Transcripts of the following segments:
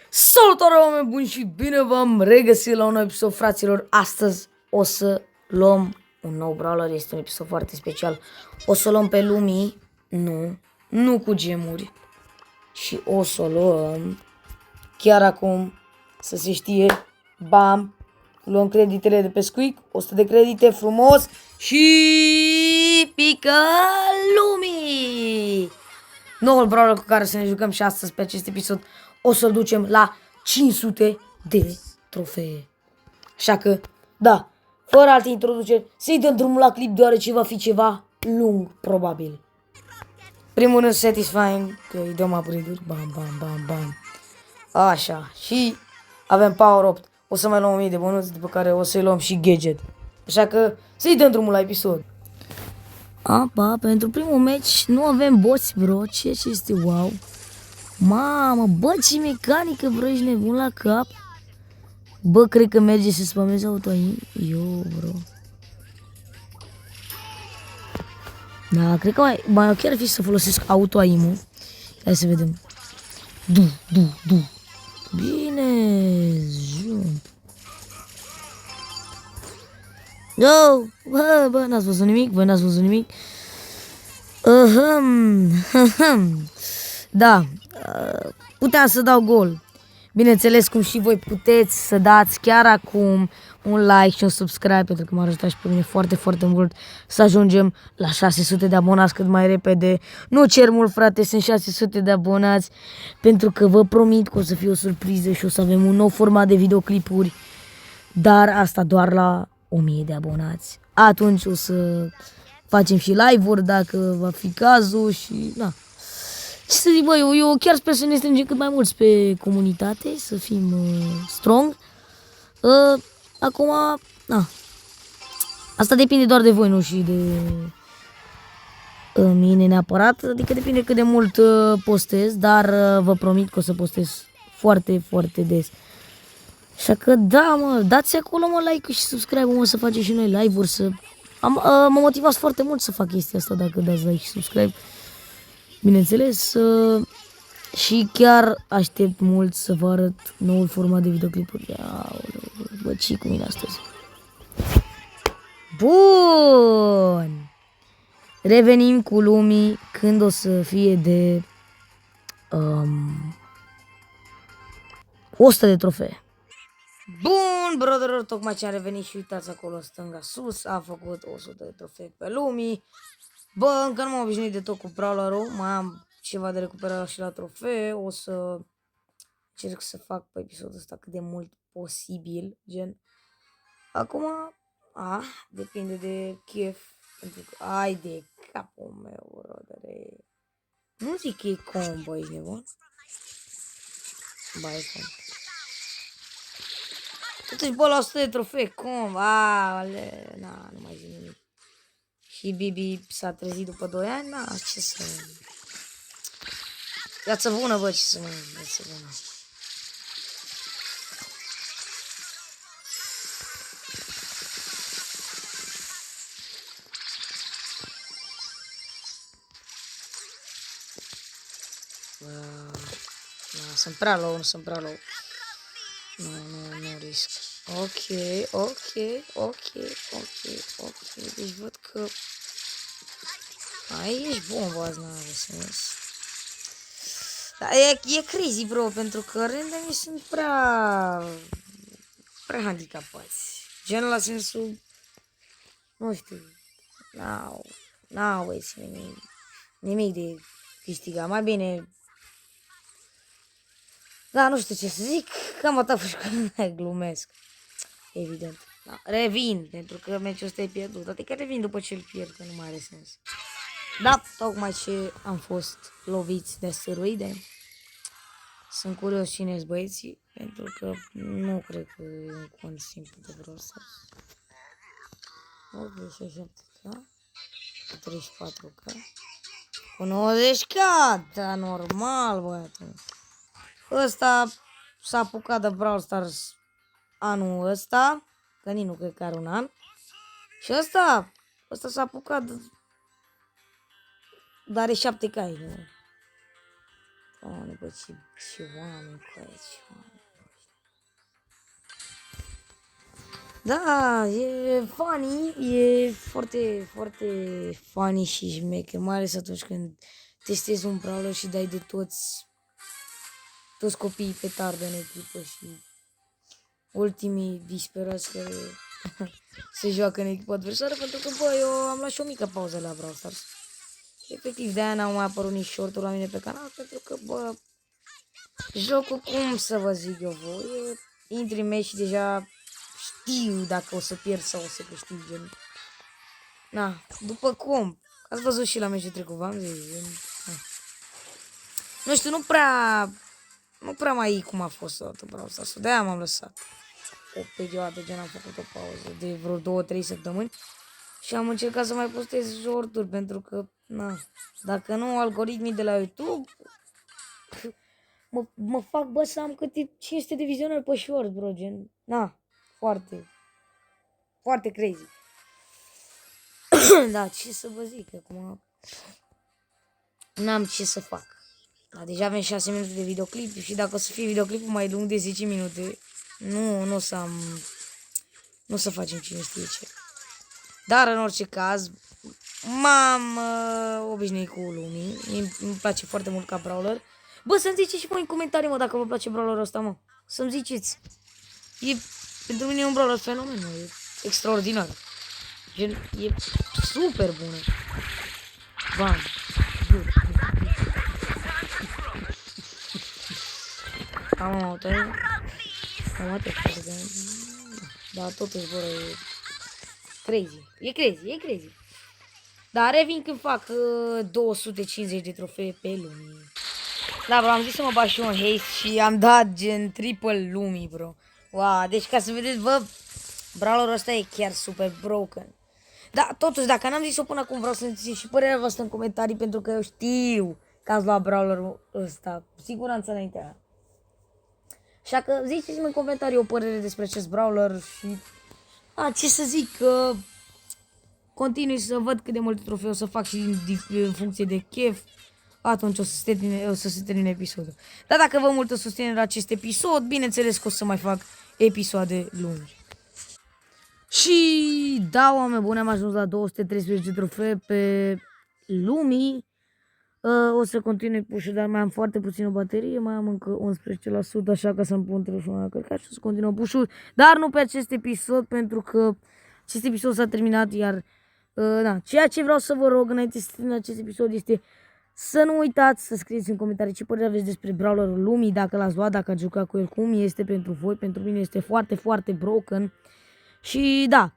Salutare, oameni buni, și bine v-am regăsit la un nou episod, fraților. Astăzi o să luăm un nou brawler, este un episod foarte special. O să luăm pe Lumii, nu cu gemuri. Și o să luăm chiar acum, să se știe, bam, luăm creditele de pe Squeak, 100 de credite, frumos, și pică Lumii! Noul brawler cu care să ne jucăm și astăzi pe acest episod o să-l ducem la 500 de trofee. Așa că, da, fără alte introduceri, să-i dăm drumul la clip, deoarece va fi ceva lung, probabil. Primul rând, satisfying, că îi dăm upgrade-uri, bam, bam, bam, bam. Așa, și avem power 8. O să mai luăm 1000 de bonuți, după care o să-i luăm și gadget. Așa că, să-i dăm drumul la episod. Apa, pentru primul match nu avem boți, bro, ce este wow. Mamă, bă, ce mecanică, bro, ești nebun la cap. Bă, cred că merge să spameze auto-aim. Eu, bro. Da, cred că mai chiar ar fi să folosesc auto-aim-ul. Hai să vedem. Du. Bine, jump. Go! Bă, n-ați văzut nimic? Bă, n-ați văzut nimic? Da, puteam să dau gol. Bineînțeles, cum și voi puteți să dați chiar acum un like și un subscribe, pentru că m-ar ajuta și pe mine foarte, foarte mult să ajungem la 600 de abonați cât mai repede. Nu cer mult, frate, sunt 600 de abonați, pentru că vă promit că o să fie o surpriză și o să avem un nou format de videoclipuri, dar asta doar la 1000 de abonați. Atunci o să facem și live-uri dacă va fi cazul și na. Ce să zic, bă, eu chiar sper să ne strângem cât mai mulți pe comunitate, să fim strong. Acum, na, asta depinde doar de voi, nu și de mine neapărat, adică depinde cât de mult postez, dar vă promit că o să postez foarte, foarte des. Așa că da, mă, dați acolo, mă, like și subscribe, mă, să facem și noi live-uri, să... mă motivați foarte mult să fac chestia asta dacă dați like și subscribe. Bineînțeles, și chiar aștept mult să vă arăt noul format de videoclipuri. Bă, ce cu mine astăzi? Bun! Revenim cu Lumii când o să fie de 100 de trofee. Bun, brother, tocmai ce a revenit și uitați acolo stânga sus, a făcut 100 de trofee pe Lumii. Bă, încă nu m-am obișnuit de tot cu brawler-ul, mai am ceva de recuperat și la trofee, o să încerc să fac pe episodul ăsta cât de mult posibil, gen. Acum, depinde de chef, pentru că, ai de capul meu, brother. Nu zic că e combo, ești nebun? Ba, e combo. Totuși, bă, la 100 de trofee, combo, nu mai zic nimic. Și Bibi s-a trezit după 2 ani, ce să... Viață bună, bă, ce să mă... Viață bună. Sunt prea low, nu sunt prea low. Nu risc. Ok. Deci văd că... Aici ești bomba, azi n-are sens. Dar e crazy, bro, pentru că randomii sunt prea handicapați. Gen la sensul, nu știu, n-au nimic de câștigat. Mai bine, da, nu știu ce să zic, cam atât și glumesc, evident. Da, revin, pentru că meciul ăsta e pierdut, adică revin după ce îl pierd, că nu mai are sens. Da, tocmai ce am fost loviți de steroide. Sunt curios cine sunt băieții, pentru că nu cred că e un cont simplu de vreau să... 87k, 34k, cu 90k, da, normal, băiatul. Ăsta s-a apucat de Brawl Stars anul ăsta, că nici nu cred că are un an. Și ăsta s-a apucat, dar are 7k, Doamne, bă, ce oameni cu aia, ce oameni. Da, e funny, e foarte, foarte funny și șmecher, mai ales atunci când testezi un brawler și dai de toți copiii petardă în echipă și ultimii disperați care se joacă în echipa adversară, pentru că, bă, eu am luat și o mică pauză la Brawl Stars. Efectiv, de-aia n-au mai apărut nici short-uri la mine pe canal, pentru că, bă, jocul, cum să vă zic eu voi, intri în meci și deja știu dacă o să pierd sau o să câștig, gen. Na, după cum, ați văzut și la meciul trecut, v-am zis, gen. Nu știu, nu prea mai cum a fost toată Brawl Stars, de-aia m-am lăsat. O perioadă, gen, am făcut o pauză de vreo 2-3 săptămâni și am încercat să mai postez short-uri, pentru că, na, dacă nu, algoritmii de la YouTube mă fac, bă, să am câte 500 de vizionări pe short, bro, gen, na, foarte, foarte crazy. Da, ce să vă zic, acum n-am ce să fac. Da, deja avem 6 minute de videoclip și dacă o să fie videoclipul mai lung de 10 minute, nu o să am, nu o să facem cine știe ce. Dar în orice caz, m-am obișnuit cu lumii, îmi place foarte mult ca brawler. Bă, să-mi ziceți și voi în comentarii, mă, dacă vă place brawlerul ăsta, mă. Să-mi ziceți. Pentru mine e un brawler fenomen, mă, e extraordinar. Gen, e super bună. Bam. Am auto. Am atât. Dar totuși, bă, e crazy. E crazy, e crazy. Dar revin când fac 250 de trofee pe lumii. Da, bro, am zis să mă bag și un haste și am dat gen triple lumii, bro. Wow, deci ca să vedeți, bă, brawlerul ăsta e chiar super broken. Da, totuși, dacă n-am zis-o până acum, vreau să ziceți și părerea voastră în comentarii, pentru că eu știu că ați luat brawlerul ăsta. Cu siguranță înaintea. Așa că ziceți-mi în comentarii o părere despre acest brawler și... ce să zic, că continui să văd cât de multe trofee o să fac și în funcție de chef. Atunci o să se termine episodul. Dar dacă vă multă susținere la acest episod, bineînțeles că o să mai fac episoade lungi. Și da, oameni buni, am ajuns la 213 trofee pe lumii. O să continui push-ul, dar mai am foarte puțină baterie, mai am încă 11%, așa că să-mi pun telefonul la cărcat și o să continuăm push-ul. Dar nu pe acest episod, pentru că acest episod s-a terminat, iar ceea ce vreau să vă rog înainte să termin acest episod este să nu uitați să scrieți în comentarii ce părere aveți despre brawlerul lumii, dacă l-ați luat, dacă ați jucat cu el, cum este pentru voi. Pentru mine este foarte, foarte broken. Și da,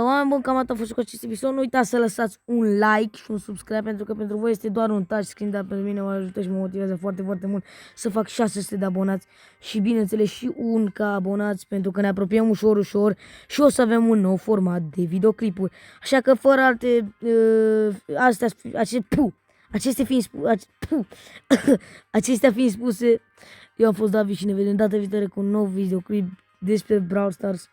oameni buni, cam atât a fost cu acest episod. Nu uitați să lăsați un like și un subscribe, pentru că pentru voi este doar un touchscreen, dar pentru mine mă ajută și mă motivează foarte, foarte mult să fac 600 de abonați și bineînțeles și un ca abonați, pentru că ne apropiem ușor, ușor și o să avem un nou format de videoclipuri. Așa că fără alte, acestea fiind spuse, eu am fost David și ne vedem data viitoare cu un nou videoclip despre Brawl Stars.